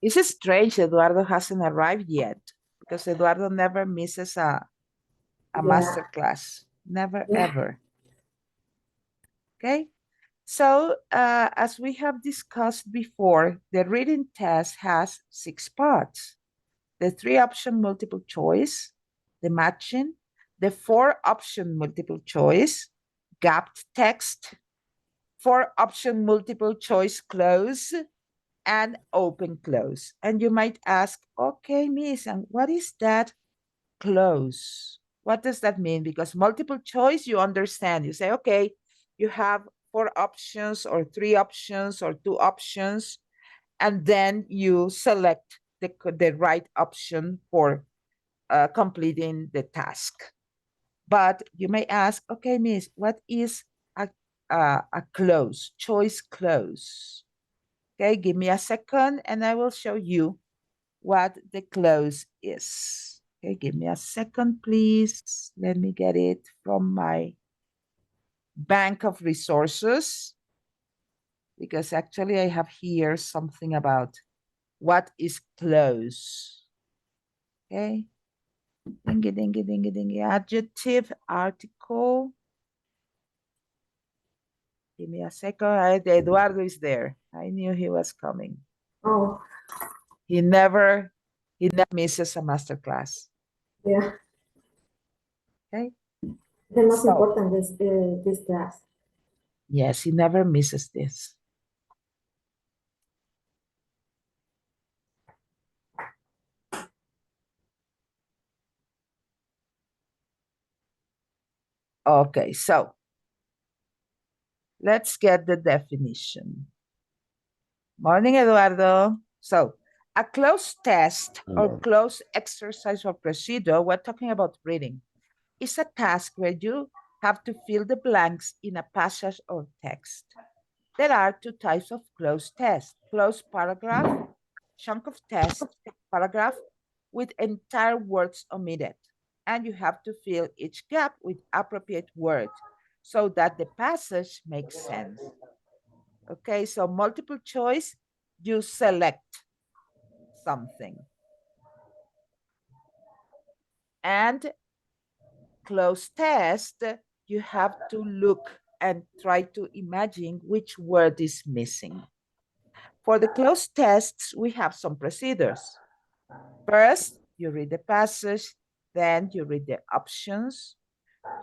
It's strange Eduardo hasn't arrived yet because Eduardo never misses a master class. Never, ever. Okay. So as we have discussed before, the reading test has 6 parts. The 3-option multiple choice, the matching, the 4-option multiple choice, gapped text, 4-option multiple choice close, and open close. And you might ask, okay, Miss, and what is that close? What does that mean? Because multiple choice, you understand. You say, okay, you have 4 options or 3 options or 2 options, and then you select the right option for completing the task. But you may ask, okay, Miss, what is a close, choice close? Okay, give me a second and I will show you what the close is. Okay, give me a second, please. Let me get it from my bank of resources, because actually I have here something about what is close. Okay. Dingy, dingy, dingy, dingy. Adjective, article. Give me a second. Eduardo is there. I knew he was coming. Oh. He never misses a master class. Yeah. Okay. The most important is this class. Yes, he never misses this. Okay, so let's get the definition. Morning, Eduardo. So, a closed test or closed exercise or procedure, we're talking about reading, is a task where you have to fill the blanks in a passage or text. There are 2 types of closed tests: closed paragraph, chunk of text, paragraph with entire words omitted. And you have to fill each gap with appropriate words so that the passage makes sense. Okay, so multiple choice, you select something. And closed test, you have to look and try to imagine which word is missing. For the closed tests, we have some procedures. First, you read the passage, then you read the options,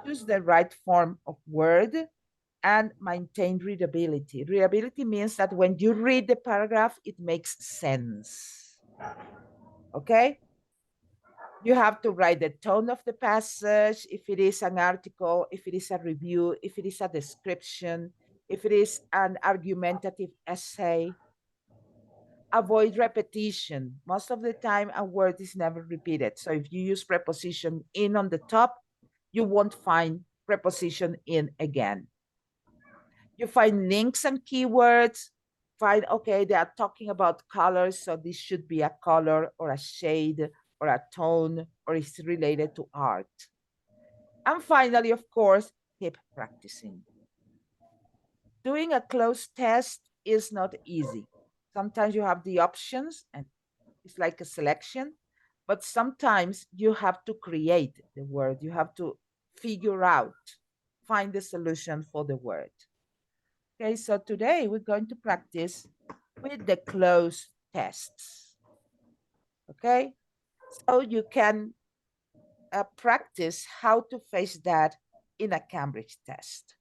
choose the right form of word, and maintain readability. Readability means that when you read the paragraph, it makes sense. Okay? You have to write the tone of the passage, if it is an article, if it is a review, if it is a description, if it is an argumentative essay. Avoid repetition. Most of the time, a word is never repeated. So if you use preposition in on the top, you won't find preposition in again. You find links and keywords. Find, okay, they are talking about colors, so this should be a color or a shade or a tone, or it's related to art. And finally, of course, keep practicing. Doing a closed test is not easy. Sometimes you have the options and it's like a selection, but sometimes you have to create the word. You have to figure out, find the solution for the word. Okay, so today we're going to practice with the closed tests. Okay, so you can practice how to face that in a Cambridge test.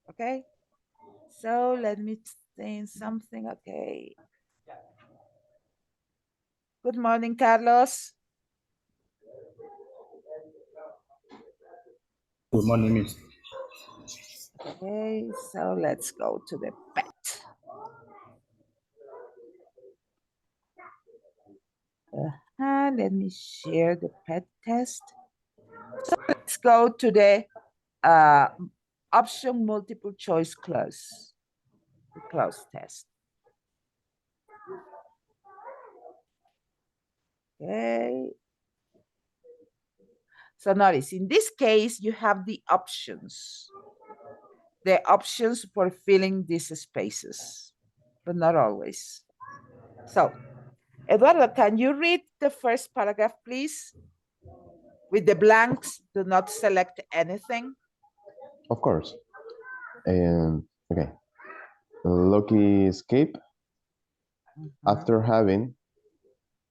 Okay, so let me say something. Okay. Good morning, Carlos. Good morning, Miss. Okay, so let's go to the pet. Let me share the pet test. So let's go to the option multiple choice close, the close test. Okay. So notice, in this case, you have the options. The options for filling these spaces, but not always. So Eduardo, can you read the first paragraph, please? With the blanks, do not select anything. Of course. Okay. Lucky escape after having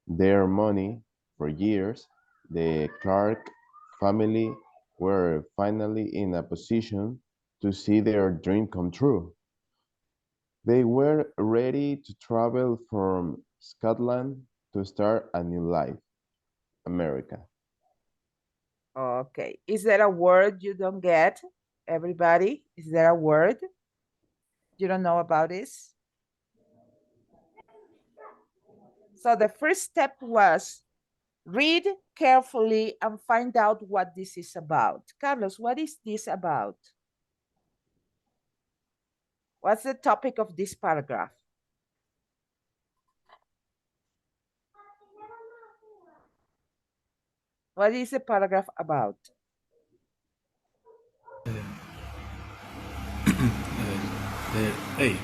their money for years. The Clark family were finally in a position to see their dream come true. They were ready to travel from Scotland to start a new life, America. Okay. Is there a word you don't get? Everybody, is there a word you don't know about this? So the first step was read carefully and find out what this is about. Carlos, what is this about? What's the topic of this paragraph? What is the paragraph about? Hey,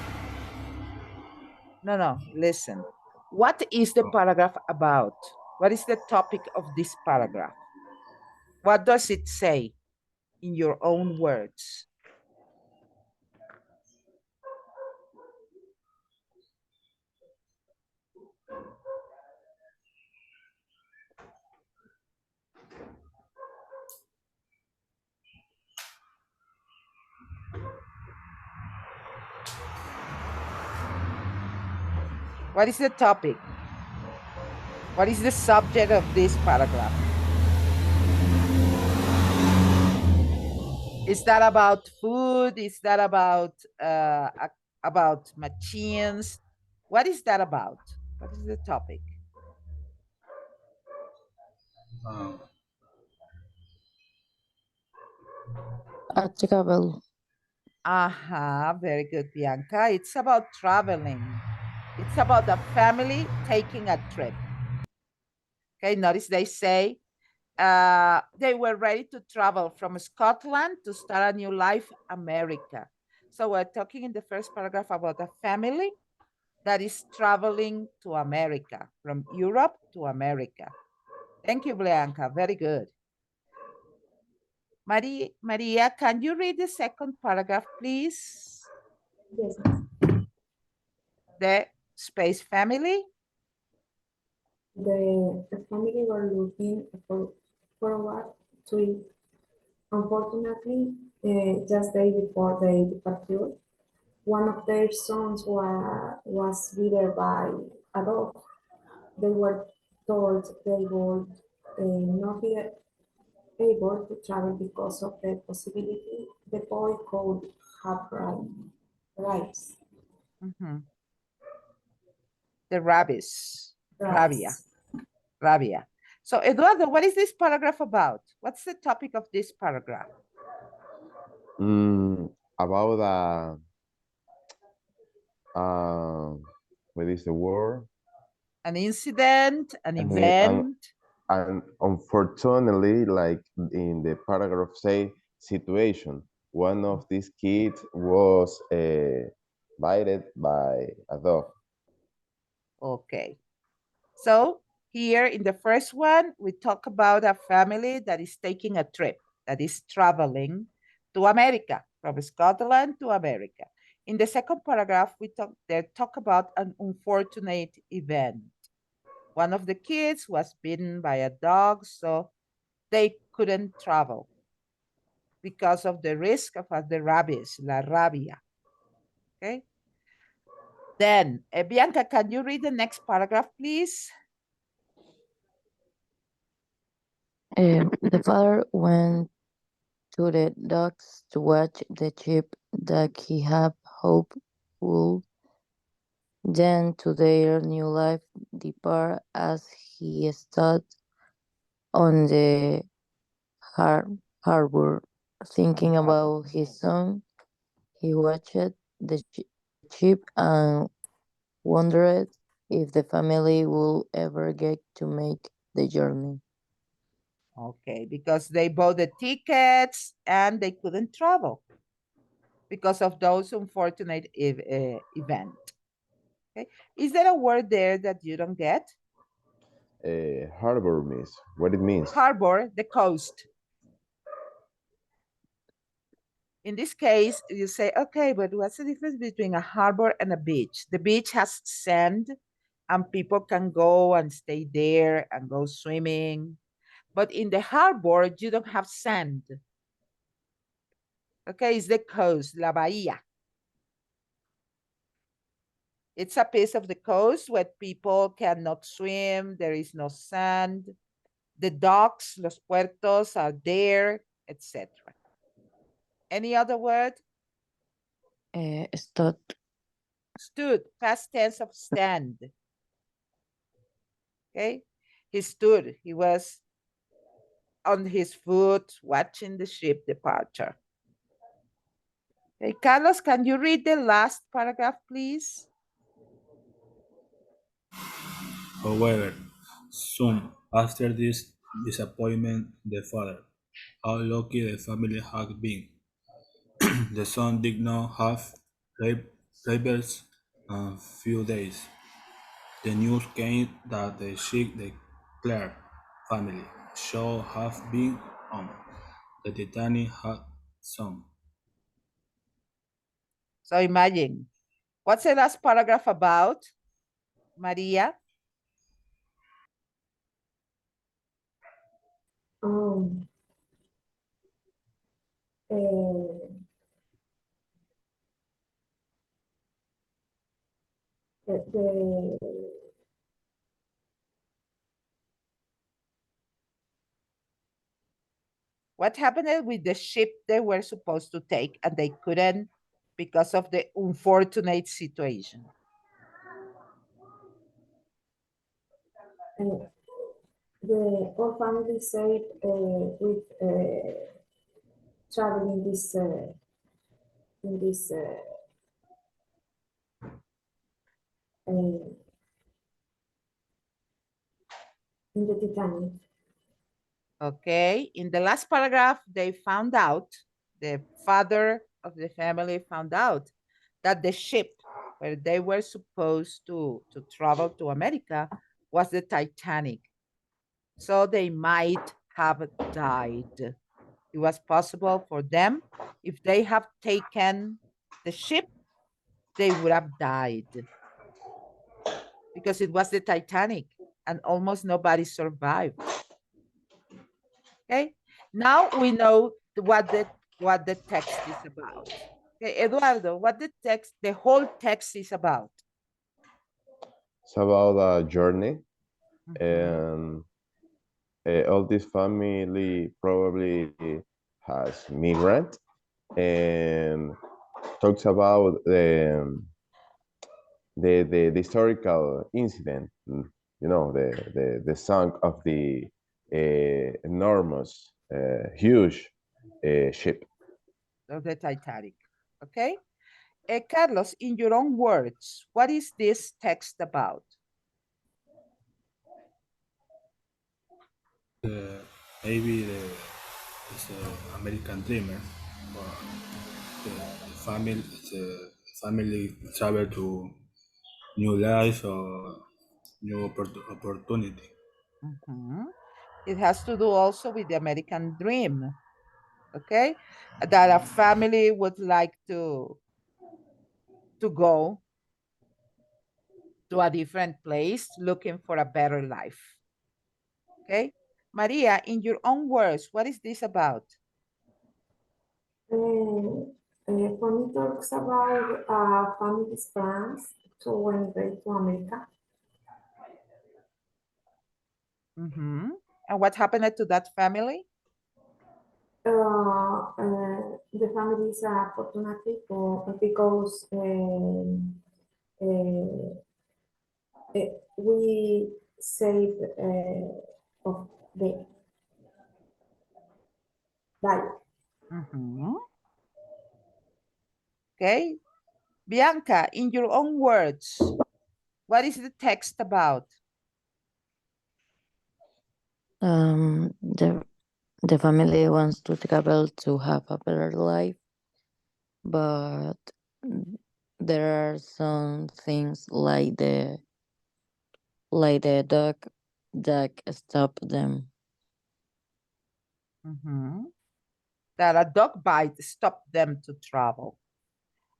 No, listen. What is the paragraph about? What is the topic of this paragraph? What does it say in your own words? What is the topic? What is the subject of this paragraph? Is that about food? Is that about machines? What is that about? What is the topic? um, Travel. Very good, Bianca. It's about traveling. It's about a family taking a trip. Okay, notice they say they were ready to travel from Scotland to start a new life, America. So we're talking in the first paragraph about a family that is traveling to America, from Europe to America. Thank you, Bianca. Very good. Maria, can you read the second paragraph, please? Yes. The space family. The family were looking forward to it. Unfortunately, just day before their departure, one of their sons was bitten by a dog. They were told they would not be able to travel because of the possibility the boy could have rabies. The rabies, rabia, Rabies. rabia. So, Eduardo, what is this paragraph about? What's the topic of this paragraph? About what is the word? An incident, an And, event. and unfortunately, like in the paragraph say situation, one of these kids was bitten by a dog. Okay. So here in the first one, we talk about a family that is taking a trip, that is traveling to America, from Scotland to America. In the second paragraph, they talk about an unfortunate event. One of the kids was bitten by a dog, so they couldn't travel because of the risk of the rabies, la rabia. Okay. Then, Bianca, can you read the next paragraph, please? The father went to the docks to watch the ship that he had hoped would then to their new life depart as he stood on the harbor thinking about his son. He watched the ship and wondered if the family would ever get to make the journey. Okay, because they bought the tickets and they couldn't travel because of those unfortunate event. Okay, is there a word there that you don't get? harbor means? What it means? Harbor, the coast. In this case, you say, okay, but what's the difference between a harbor and a beach? The beach has sand and people can go and stay there and go swimming. But in the harbor, you don't have sand. Okay, it's the coast, la bahía. It's a piece of the coast where people cannot swim, there is no sand. The docks, los puertos are there, etc. Any other word? Stood. Stood, past tense of stand. Okay, he stood, he was on his foot watching the ship departure. Okay, Carlos, can you read the last paragraph, please? However, soon after this disappointment, the father, how lucky the family had been. The son did not have ravens a few days. The news came that the Sheikh declared family should have been on. The Titanic had sunk. So imagine, what's the last paragraph about, Maria? Um, uh, the What happened with the ship they were supposed to take and they couldn't because of the unfortunate situation? uh, the whole family said with traveling in this uh, in the Titanic. Okay, in the last paragraph, they found out, the father of the family found out that the ship where they were supposed to travel to America was the Titanic. So they might have died. It was possible for them, if they have taken the ship, they would have died because it was the Titanic and almost nobody survived. Okay, now we know what the text is about. Okay, Eduardo, what the whole text is about. It's about a journey, Mhm. and all this family probably has migrant, and talks about the historical incident, the sunk of the enormous, huge ship. Of the Titanic. Okay, Carlos, in your own words, what is this text about? Maybe it's a American dreamer, or the family travel to new life or new opportunity. Mhm. It has to do also with the American dream. Okay, that a family would like to go to a different place looking for a better life. Okay, Maria, in your own words, what is this about? For me, talks about family's plans to emigrate to America. Mm-hmm. And what happened to that family? The family is fortunately because we saved of the life. Mm-hmm. Okay, Bianca, in your own words, what is the text about? The family wants to travel to have a better life, but there are some things like the dog duck stopped them. That a dog bite stopped them to travel.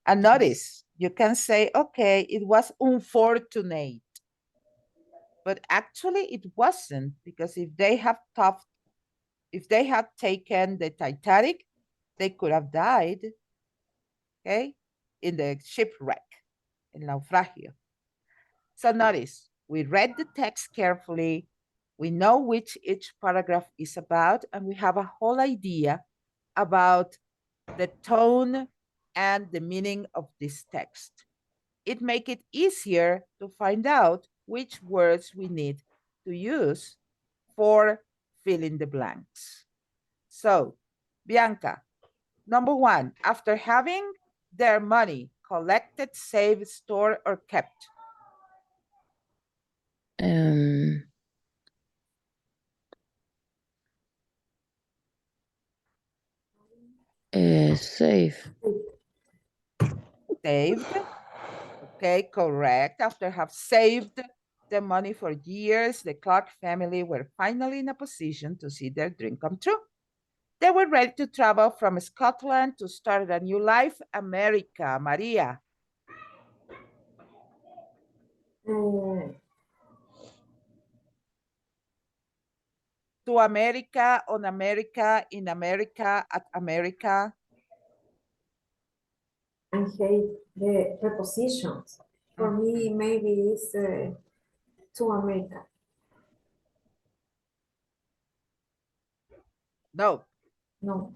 And notice, you can say, okay, it was unfortunate. But actually it wasn't, because if they had taken the Titanic, they could have died, okay, in the shipwreck, in naufragio. So notice, we read the text carefully, we know which each paragraph is about, and we have a whole idea about the tone and the meaning of this text. It makes it easier to find out which words we need to use for filling the blanks. So, Bianca, number one, after having their money collected, saved, stored, or kept. Um, safe. Saved. Okay, correct. After have saved the money for years, the Clark family were finally in a position to see their dream come true. They were ready to travel from Scotland to start a new life, America. Maria. Uh, To America, on America, in America, at America. I hate the prepositions. For me, maybe it's to America. No. No.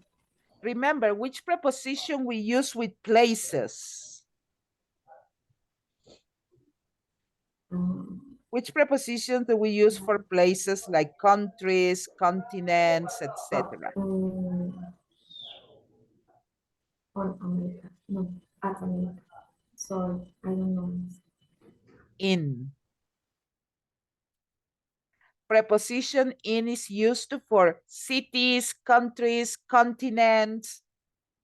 Remember which preposition we use with places. Which prepositions do we use for places like countries, continents, etc.? On America. No, at America. Sorry, I don't know. In. Preposition in is used for cities, countries, continents,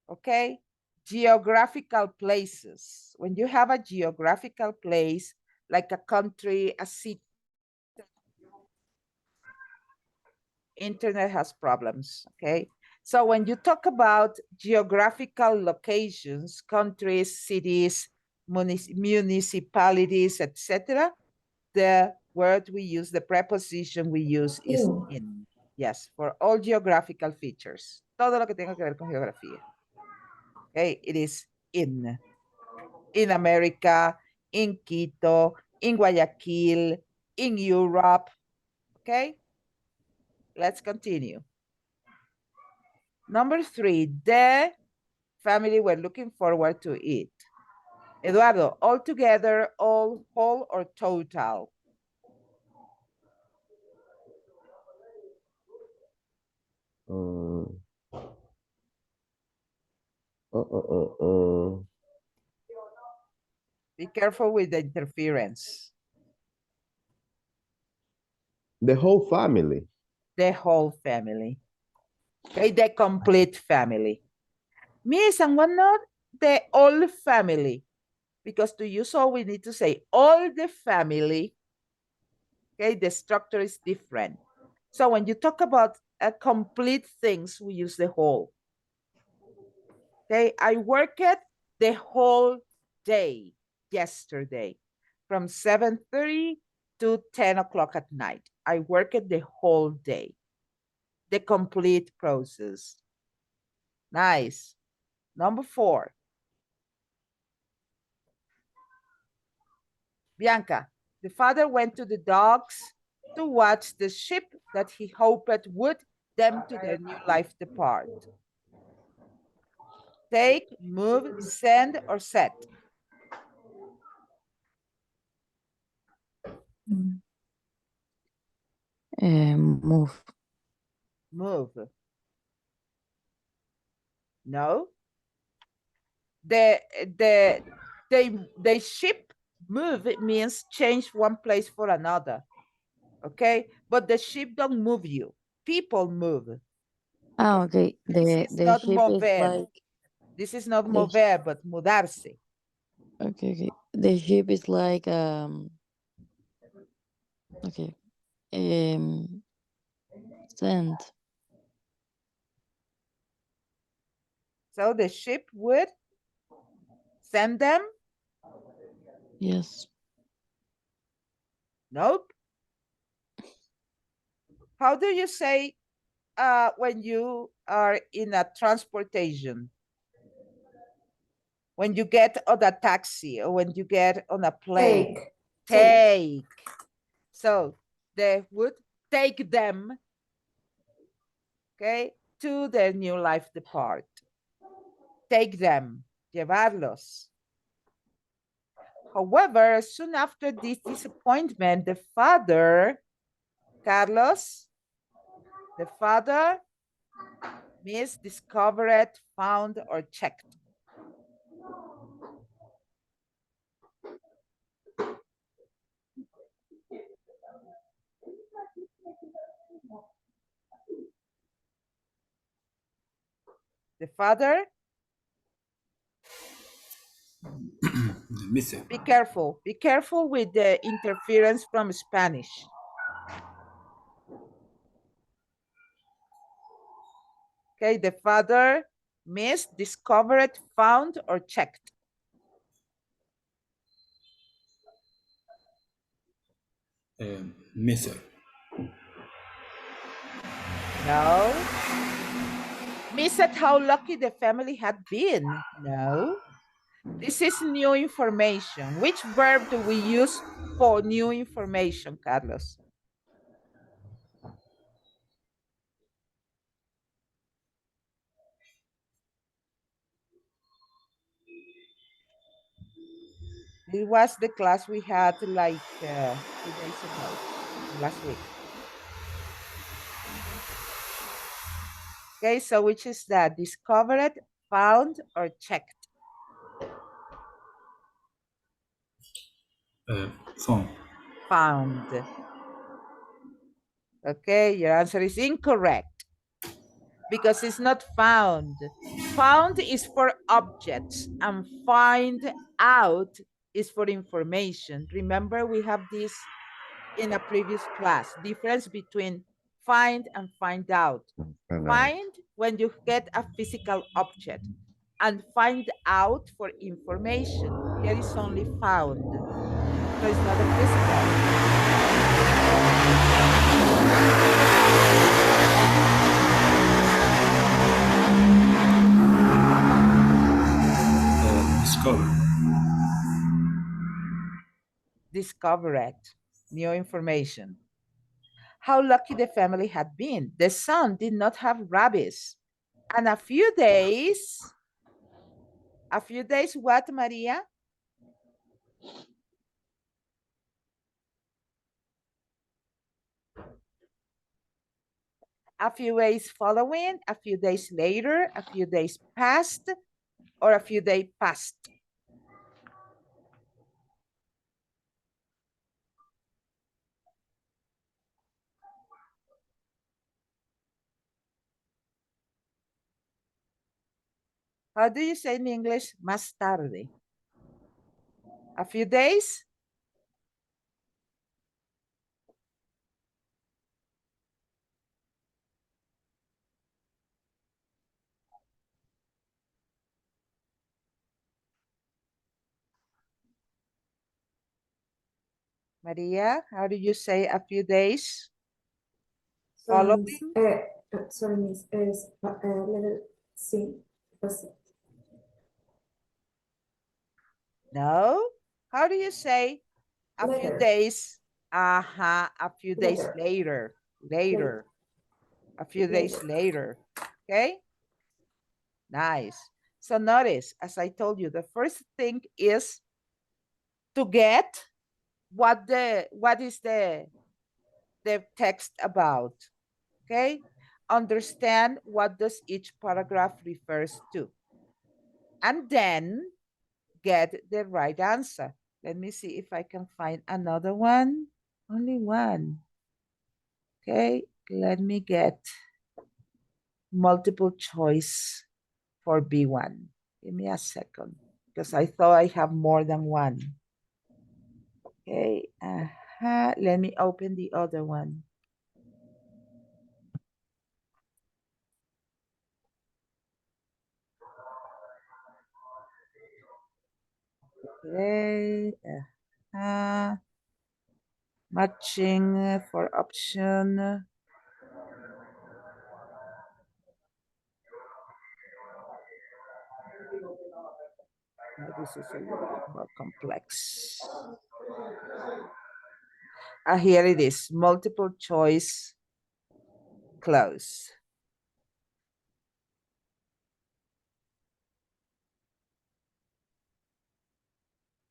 okay? Geographical places. When you have a geographical place, like a country, a city, internet has problems, okay? So when you talk about geographical locations, countries, cities, municipalities, etc., the word we use, the preposition we use is in. Yes, for all geographical features. Todo lo que tenga que ver con geografía. Okay, it is in. In America, in Quito, in Guayaquil, in Europe. Okay, let's continue. Number 3, the family were looking forward to it. Eduardo, all together, all, whole, or total? Be careful with the interference. The whole family. The whole family. Okay, the complete family. Miss, and what not the all family? Because to use all, we need to say all the family. Okay, the structure is different. So when you talk about complete things, we use the whole. Okay, I worked the whole day yesterday from 7:30 to 10 o'clock at night. I worked the whole day, the complete process. Nice. Number 4. Bianca, the father went to the docks to watch the ship that he hoped would them to their new life depart. Take, move, send, or set. Move. Move. No. The ship move, it means change one place for another. Okay, but the ship don't move you. People move. Ah, okay. This is The not ship is mover. like This is not the mover, but mudarse. okay. The ship is like okay. Send. So the ship would send them? Yes. Nope. How do you say when you are in a transportation? When you get on a taxi or when you get on a plane? Take. So they would take them, okay, to their new life depart. Take them, llevarlos. However, soon after this disappointment, the father, Carlos, the father discovered, found, or checked. The father, Mister. be careful with the interference from Spanish. Okay, the father discovered, found, or checked. Mister. No. Missed how lucky the family had been. No. This is new information. Which verb do we use for new information, Carlos? It was the class we had like 2 days ago, last week. Okay, so which is that? Discovered, found, or checked? Phone. Found. Okay, your answer is incorrect because it's not found. Found is for objects and find out is for information. Remember, we have this in a previous class, difference between find and find out. Find when you get a physical object and find out for information. Here is only found. So it's not a physical. Discover. Discovered new information. How lucky the family had been. The son did not have rabies. And a few days, what, Maria? A few days following, a few days later, a few days past, or a few days past. How do you say in English? Más tarde. A few days? Maria, how do you say a few days? Sorry, Miss. Following? Sorry, Miss. Letter C. No. How do you say a few Letter. days? A few days Letter. later. Later. A few days later. Okay? Nice. So notice, as I told you, the first thing is to get what is the text about. Okay? Understand what does each paragraph refers to. And then get the right answer. Let me see if I can find another one. Only one. Okay, let me get multiple choice for B1. Give me a second because I thought I have more than one. Okay. Let me open the other one. Okay. Matching for option. This is a little bit more complex. Here it is, multiple choice, close.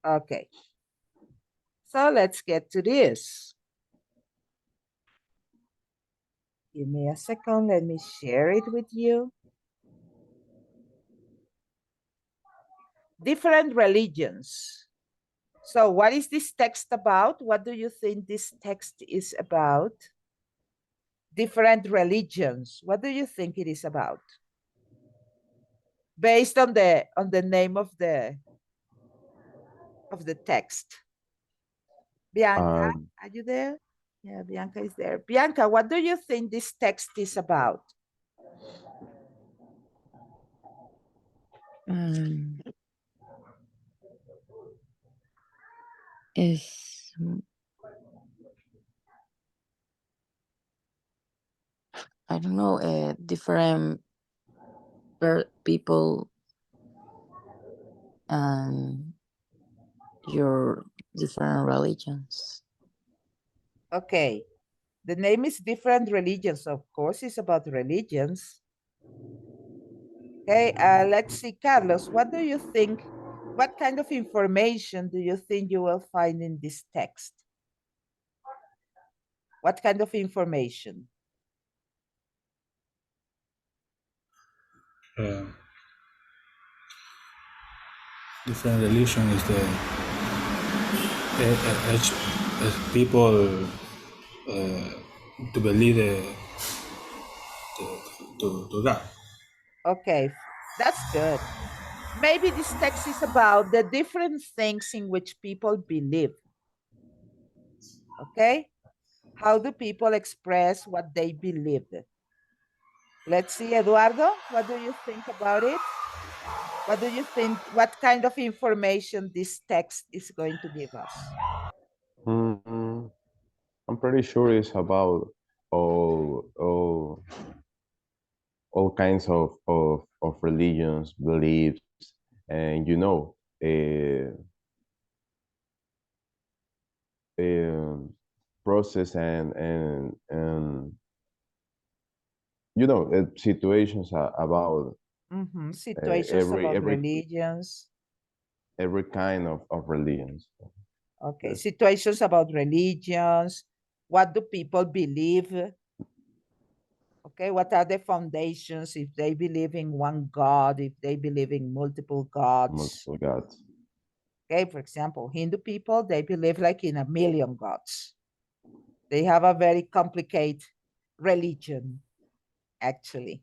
Okay, so let's get to this. Give me a second, let me share it with you. Different religions. So what is this text about? What do you think this text is about? Different religions. What do you think it is about? Based on the name of the text. Bianca, are you there? Yeah, Bianca is there. Bianca, what do you think this text is about? Is I don't know, different people and your different religions. Okay, the name is different religions. Of course, it's about religions. Okay, let's see, Carlos, what do you think? What kind of information do you think you will find in this text? What kind of information? Uh, different religion is the each people to believe to God. Okay, that's good. Maybe this text is about the different things in which people believe. Okay, how do people express what they believed? Let's see, Eduardo, what do you think about it? What do you think? What kind of information this text is going to give us? Mm, I'm pretty sure it's about all all all kinds of religions, beliefs, and process and situations about Situations every about every religions. every kind of religions. Okay, Yes. situations about religions. What do people believe? Okay, what are the foundations if they believe in one God, if they believe in multiple gods? Multiple gods. Okay, for example, Hindu people, they believe like in a million gods. They have a very complicated religion, actually.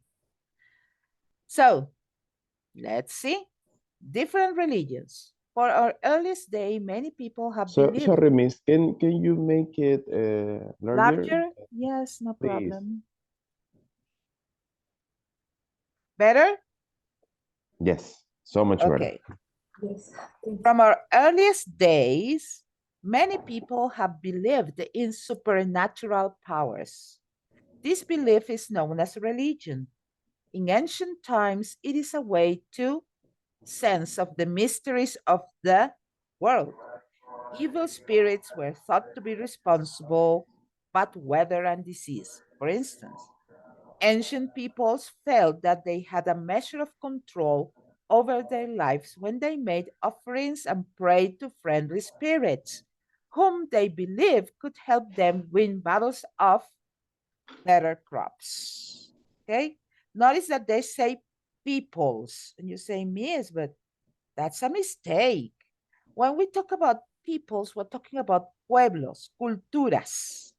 So let's see. Different religions. For our earliest day, many people have So believed. sorry, Miss, can you make it larger, Larger? Yes, no please? problem. Better? Yes, so much better. Okay. Yes, thank From our earliest days, many people have believed in supernatural powers. This belief is known as religion. In ancient times, it is a way to sense of the mysteries of the world. Evil spirits were thought to be responsible, but weather and disease. For instance, ancient peoples felt that they had a measure of control over their lives when they made offerings and prayed to friendly spirits, whom they believed could help them win battles of better crops. Okay? Notice that they say peoples, and you say "mies," but that's a mistake. When we talk about peoples, we're talking about pueblos, culturas.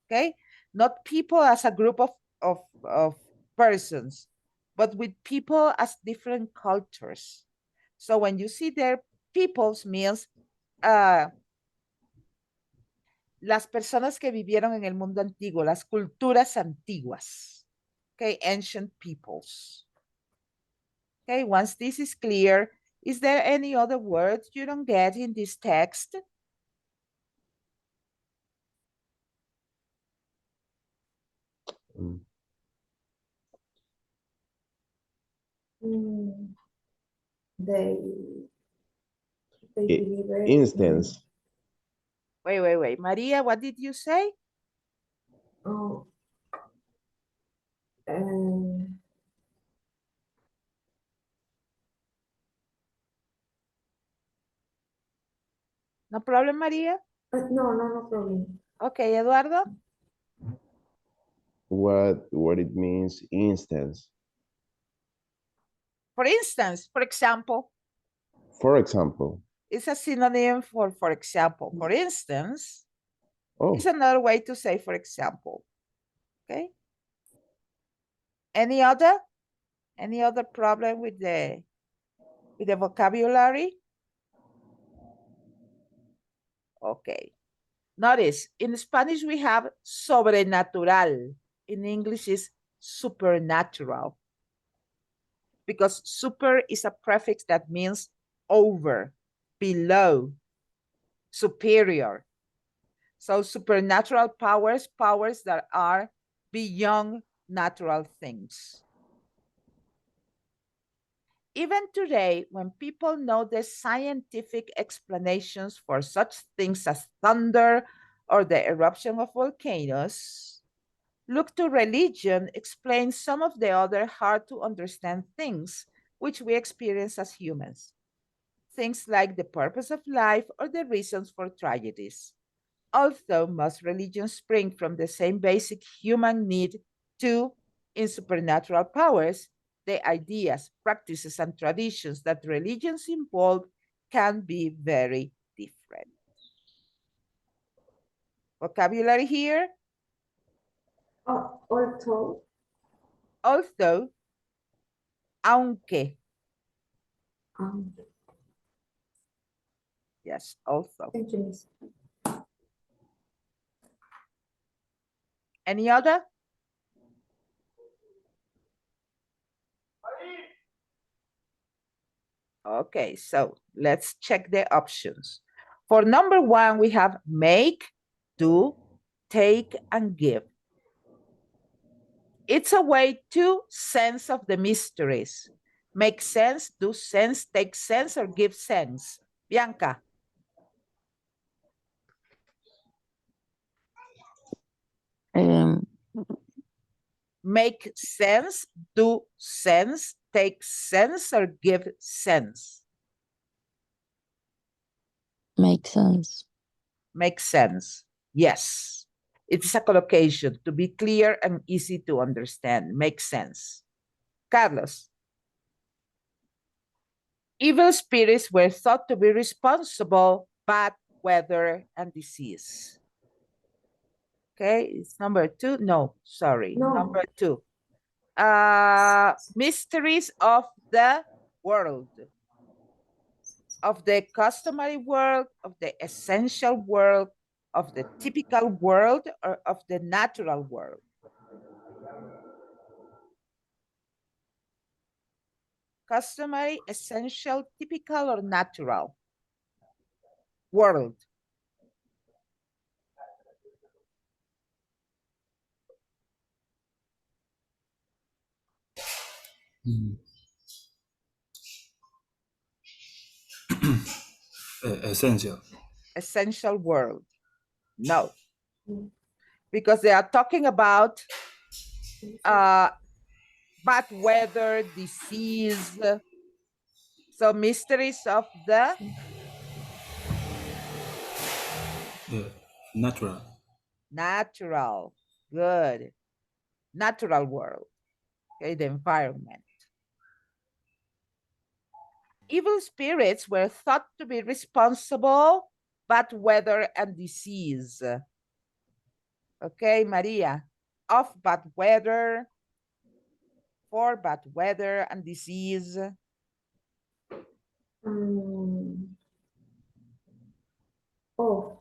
Okay? Not people as a group of persons, but with people as different cultures. So when you see their peoples means uh, las personas que vivieron en el mundo antiguo, las culturas antiguas. Okay, ancient peoples. Okay, once this is clear, is there any other word you don't get in this text? Mm. Mm, they deliver Instance. Wait. Maria, what did you say? oh, um, No problem, Maria? no problem. Okay, Eduardo? What it means instance. For instance, for example, For example. it's a synonym for example. For instance, Oh, it's another way to say for example. Okay. Any other? Any other problem with the vocabulary? Okay. Notice, in Spanish we have sobrenatural. In English is supernatural. Because super is a prefix that means over, below, superior. So supernatural powers, powers that are beyond natural things. Even today, when people know the scientific explanations for such things as thunder or the eruption of volcanoes, look to religion explains some of the other hard to understand things which we experience as humans. Things like the purpose of life or the reasons for tragedies. Although most religions spring from the same basic human need to, in supernatural powers, the ideas, practices, and traditions that religions involve can be very different. Vocabulary here. Although, Aunque. um, Yes, also. thank you, Miss. Any other? Okay, so let's check the options. For number one, we have make, do, take, and give. It's a way to sense of the mysteries. Make sense, do sense, take sense, or give sense. Bianca. Um, Make sense, do sense, take sense, or give sense. Makes sense. Make sense. Yes. It's a collocation to be clear and easy to understand. Makes sense. Carlos. Evil spirits were thought to be responsible, bad weather, and disease. Okay, it's number two. No, sorry, No. number two. Mysteries of the world, of the customary world, of the essential world, of the typical world, or of the natural world. Customary, essential, typical, or natural world. Mm. Essential. Essential world. No, Mm. because they are talking about bad weather, disease. So mysteries of the Natural. natural. Good. Natural world. Okay, the environment. Evil spirits were thought to be responsible bad weather and disease. Okay, Maria. Of bad weather, for bad weather and disease. Um, oh,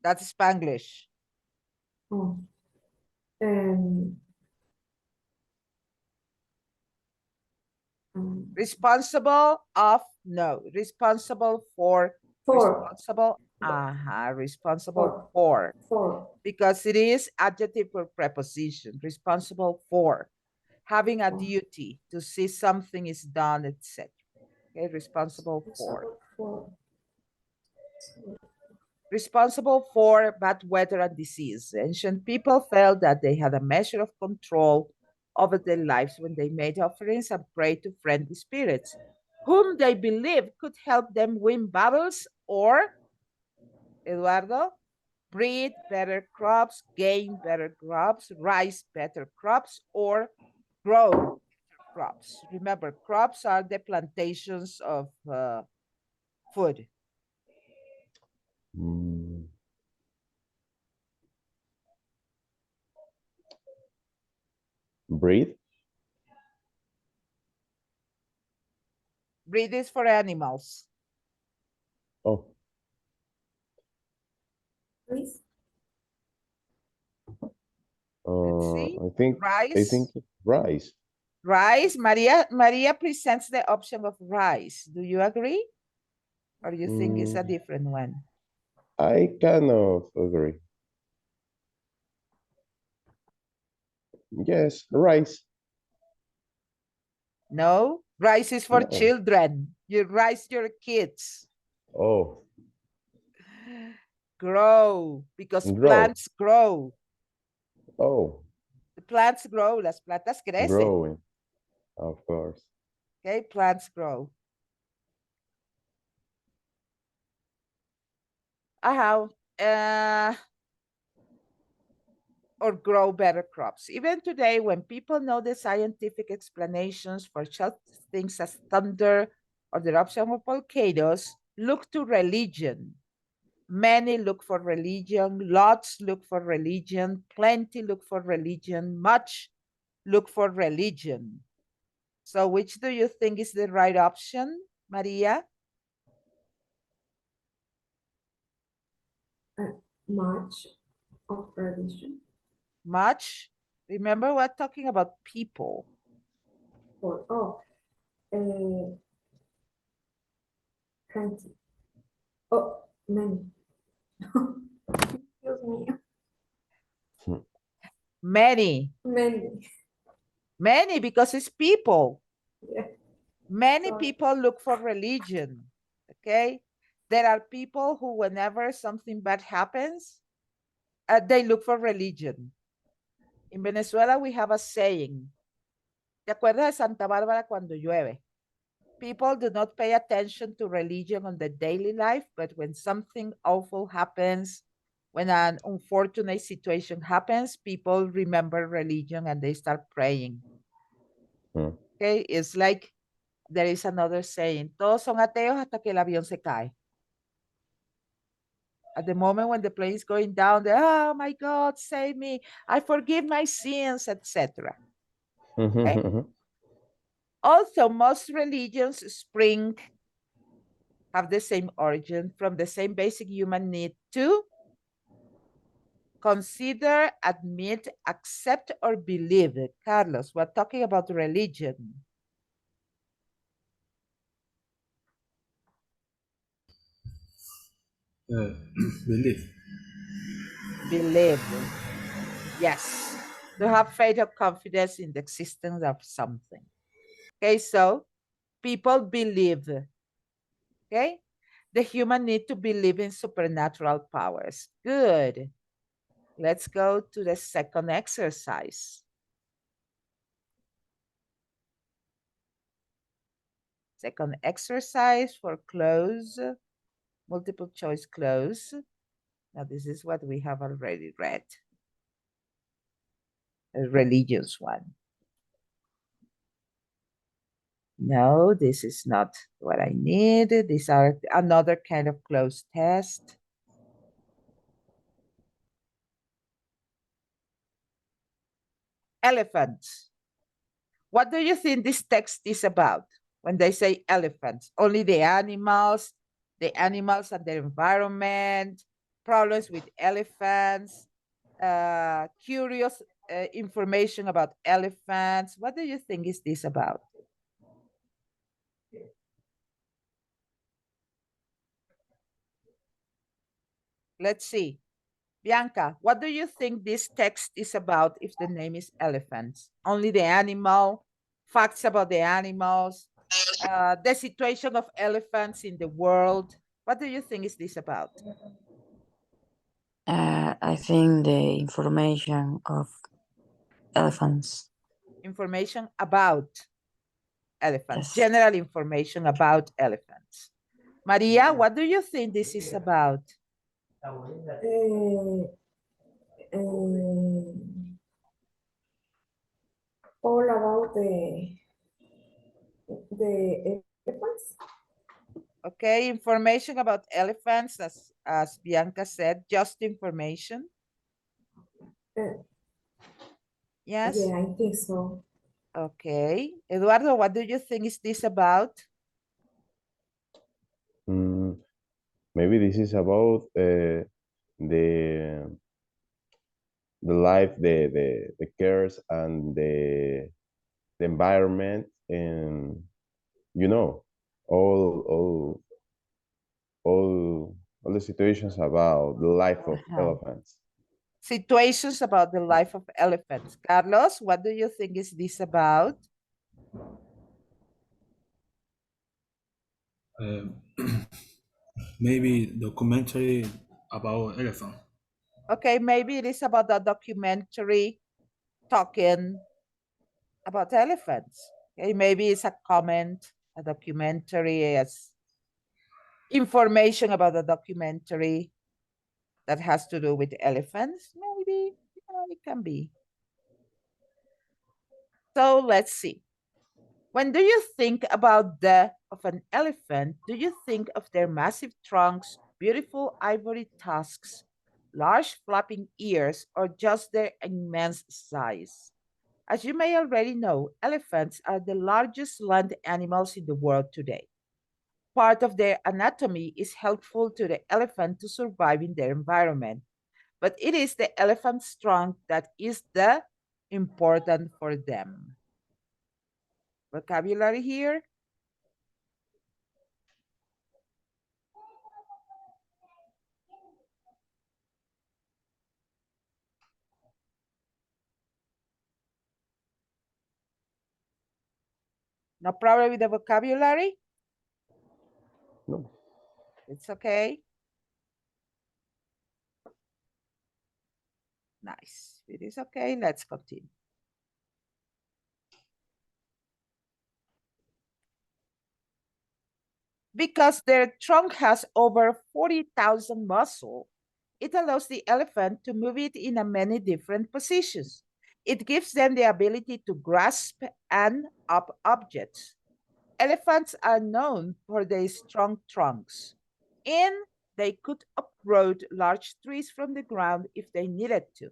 That's Spanglish. Oh. Um, Responsible of, no. Responsible for, four, responsible, responsible four, for. four. Because it is adjective or preposition. Responsible for. Having a Four. duty to see something is done, etc. Okay, responsible for. Four. Responsible for bad weather and disease. Ancient people felt that they had a measure of control over their lives when they made offerings and prayed to friendly spirits, whom they believed could help them win battles or, Eduardo, breed better crops, gain better crops, rise better crops, or grow crops. Remember, crops are the plantations of food. Mm, breathe. Breed is for animals. Oh, Please. Let's see. I think Rice. rice. Rice. Maria presents the option of rice. Do you agree? Or you think it's a Mm, different one? I kind of agree. Yes, rice. No. Rice is for No. children. You rice your kids. Oh, Grow. Because grow. plants grow. Oh, The plants grow. Las plantas crecen. growing. Of course. Okay, plants grow. How? Or grow better crops. Even today, when people know the scientific explanations for such things as thunder or the eruption of volcanoes, look to religion. Many look for religion, lots look for religion, plenty look for religion, much look for religion. So, which do you think is the right option, Maria? Much of religion. Much? Remember, we're talking about people. Four. Oh. Plenty. Oh, many. Excuse me. Many. Many. Many, because it's people. Yeah. Many Sorry. people look for religion. Okay. There are people who, whenever something bad happens, they look for religion. In Venezuela, we have a saying. ¿Te acuerdas de Santa Bárbara cuando llueve? People do not pay attention to religion on the daily life, but when something awful happens, when an unfortunate situation happens, people remember religion and they start praying. Hmm. Okay, it's like there is another saying, todos son ateos hasta que el avión se cae. At the moment when the plane is going down, oh my God, save me, I forgive my sins, etc. Okay? Also, most religions have the same origin from the same basic human need to consider, admit, accept, or believe. Carlos, we're talking about religion. Belief. Believe. Yes. To have faith or confidence in the existence of something. Okay, so people believe. Okay? The human need to believe in supernatural powers. Good. Let's go to the second exercise. Second exercise for close, multiple choice close. Now, this is what we have already read. A religious one. No, this is not what I need. These are another kind of closed test. Elephants. What do you think this text is about when they say elephants? Only the animals and the environment, problems with elephants, curious information about elephants. What do you think is this about? Let's see. Bianca, what do you think this text is about if the name is elephants? Only the animal, facts about the animals, the situation of elephants in the world. What do you think is this about? I think the information of elephants. Information about elephants, Yes. general information about elephants. Maria, what do you think this is about? Uh, all about the elephants. Okay, information about elephants, as Bianca said, just information. Uh, Yes. yeah, I think so. Okay. Eduardo, what do you think is this about? Maybe this is about the life, the cares, and the environment, and you know, all all all the situations about the life of elephants. Situations about the life of elephants. Carlos, what do you think is this about? Maybe documentary about elephant. Okay, maybe it is about a documentary talking about elephants. Okay, maybe it's a comment, a documentary as information about a documentary that has to do with elephants. Maybe, it can be. So let's see. When do you think about the of an elephant, do you think of their massive trunks, beautiful ivory tusks, large flapping ears, or just their immense size? As you may already know, elephants are the largest land animals in the world today. Part of their anatomy is helpful to the elephant to survive in their environment, but it is the elephant's trunk that is the important for them. Vocabulary here. No problem with the vocabulary? No. It's okay. Nice. It is okay. Let's continue. Because their trunk has over 40,000 muscles, it allows the elephant to move it in a many different positions. It gives them the ability to grasp and up objects. Elephants are known for their strong trunks, and they could uproot large trees from the ground if they needed to.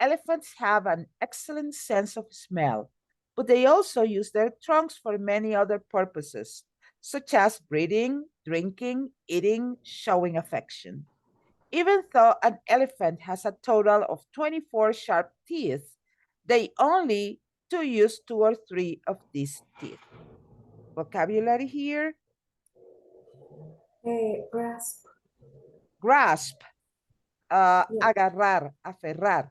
Elephants have an excellent sense of smell, but they also use their trunks for many other purposes, such as breathing, drinking, eating, showing affection. Even though an elephant has a total of 24 sharp teeth, they only to use 2 or 3 of these teeth. Vocabulary here. Grasp. Grasp, Yeah. agarrar, aferrar.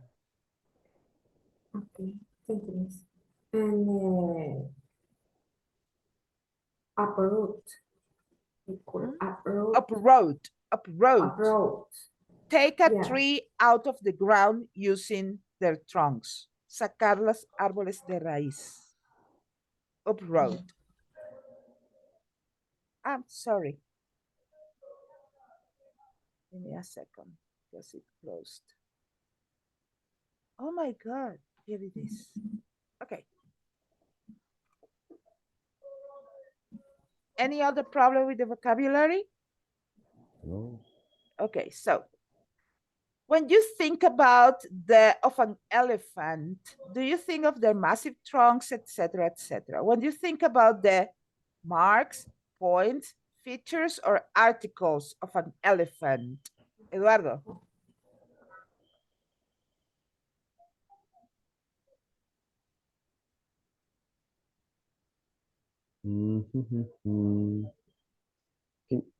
Okay, thank you, miss. And uproot. We call uproot. Uproot, uproot. Uproot. Take a Yeah. tree out of the ground using their trunks. Sacar los árboles de raíz. Uproot. I'm sorry. Give me a second because it closed. Oh my God, here it is. Okay. Any other problem with the vocabulary? No. Okay, so when you think about the of an elephant, do you think of their massive trunks, etc., etc.? When you think about the marks, points, features, or articles of an elephant, Eduardo. Mhm. Can-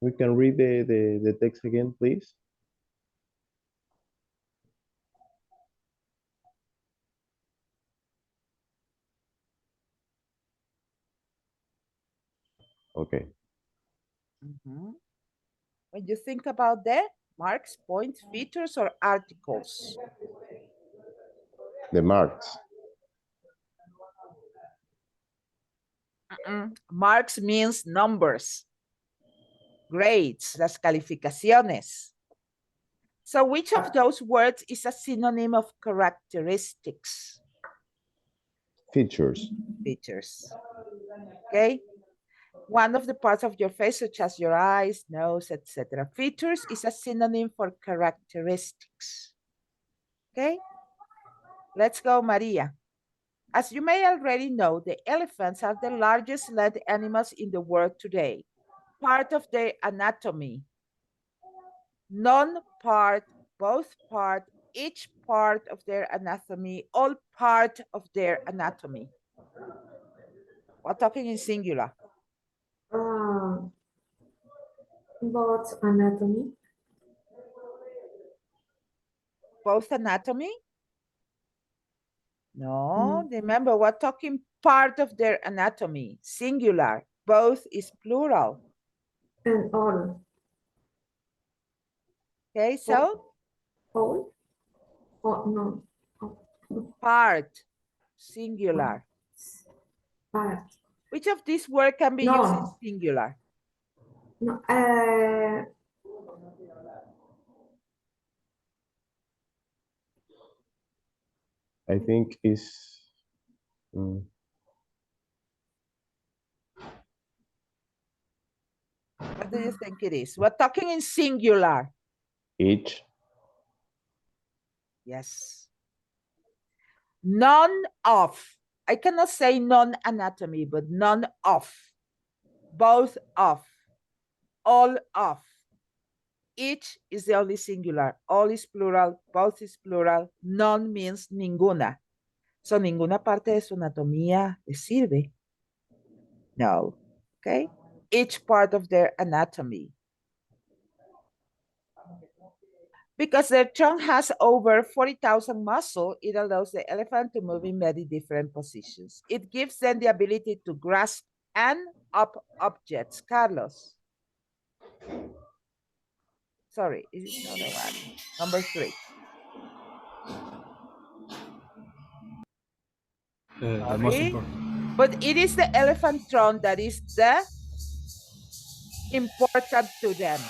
We can read the text again, please. Okay. Mhm. When you think about the marks, points, features, or articles. The marks. Marks means numbers, grades, las calificaciones. So which of those words is a synonym of characteristics? Features. Features. Okay. One of the parts of your face, such as your eyes, nose, etc. Features is a synonym for characteristics. Okay. Let's go, Maria. As you may already know, the elephants are the largest land animals in the world today. Part of their anatomy, non-part, both part, each part of their anatomy, all part of their anatomy. We're talking in singular. Uh, but anatomy. Both anatomy? No, No, remember, we're talking part of their anatomy, singular. Both is plural. and all. Okay, All. so All. Oh, no. Oh, part, singular. part. Which of these words can be used in No. singular? No. I think is mm, What do you think it is? We're talking in singular. each. Yes. None of. I cannot say non-anatomy, but none of. Both of. All of. Each is the only singular. All is plural. Both is plural. None means ninguna. So ninguna parte de su anatomía le sirve. No. Okay. Each part of their anatomy. Because their trunk has over 40,000 muscles, it allows the elephant to move in many different positions. It gives them the ability to grasp and up objects. Carlos. Sorry, it is not the one. Number 3. The most Sorry. important. But it is the elephant trunk that is the important to them.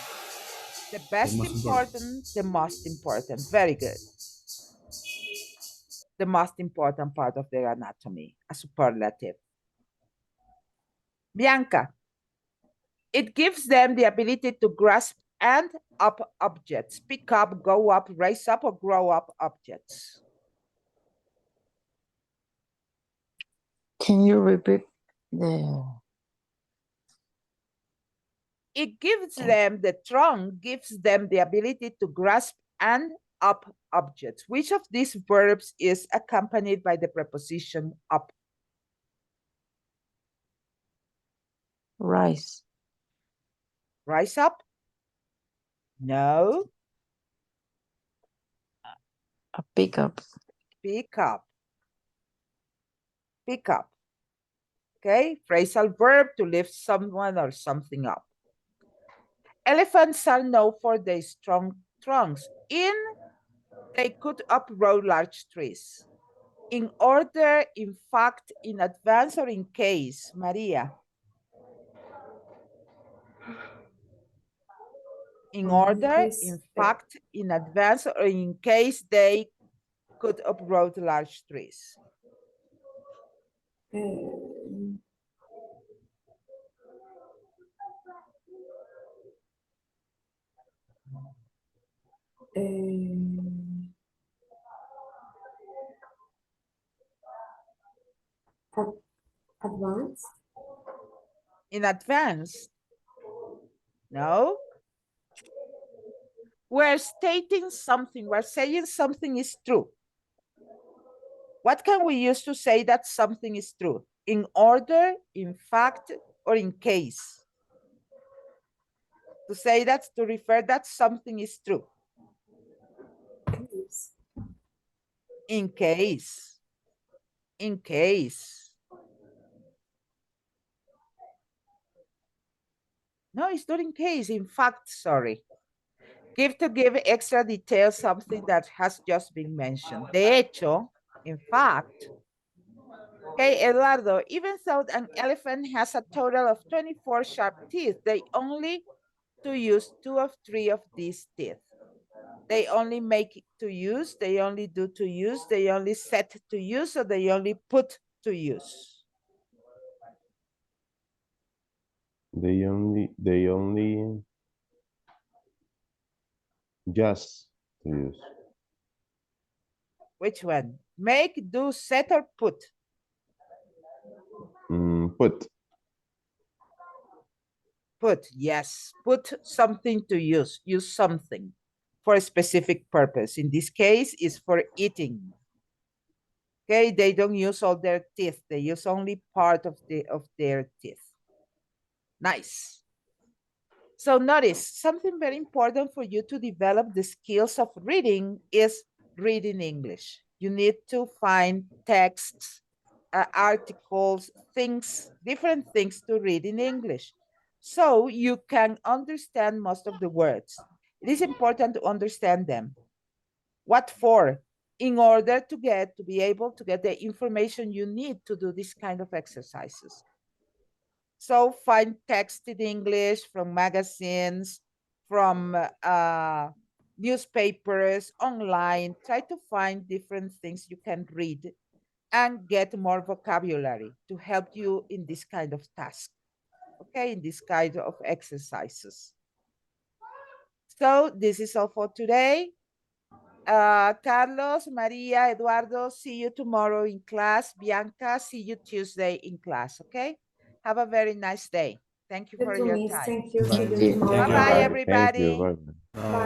The The best most important. important, the most important. Very good. The most important part of their anatomy, a superlative. Bianca. It gives them the ability to grasp and up objects, pick up, go up, raise up, or grow up objects. Can you repeat the It gives them, the trunk gives them the ability to grasp and up objects. Which of these verbs is accompanied by the preposition up? rise? Rise up? No. A pickup. Pick up. Pick up. Okay, phrasal verb to lift someone or something up. Elephants are known for their strong trunks. They could uproot large trees. In order, in fact, in advance, or in case, Maria? In order, This, in fact, in advance, or in case they could uproot large trees. uh, uh, ad- advanced. in advance? No. We're stating something, we're saying something is true. What can we use to say that something is true? In order, in fact, or in case? To say that, to refer that something is true. Yes. In case. In case. No, it's not in case. In fact, sorry. Give to give extra detail something that has just been mentioned. De hecho, in fact. Okay, Eduardo, even though an elephant has a total of 24 sharp teeth, they only to use 2 of 3 of these teeth. They only make to use, they only do to use, they only set to use, or they only put to use. They only just to use. Which one? Make, do, set, or put? Put. Put, yes. Put something to use. Use something for a specific purpose. In this case, is for eating. Okay, they don't use all their teeth. They use only part of their teeth. Nice. So notice something very important for you to develop the skills of reading is reading English. You need to find texts, articles, things, different things to read in English. So you can understand most of the words. It is important to understand them. What for? In order to be able to get the information you need to do this kind of exercises. So find text in English from magazines, from newspapers, online. Try to find different things you can read and get more vocabulary to help you in this kind of task. Okay, in this kind of exercises. So this is all for today. Carlos, Maria, Eduardo, see you tomorrow in class. Bianca, see you Tuesday in class, okay? Have a very nice day. Thank you You for too, your Miss. time. Thank you. See Bye. you See you. tomorrow. Thank you. Bye-bye, Bye. Thank you. everybody. Bye. Bye.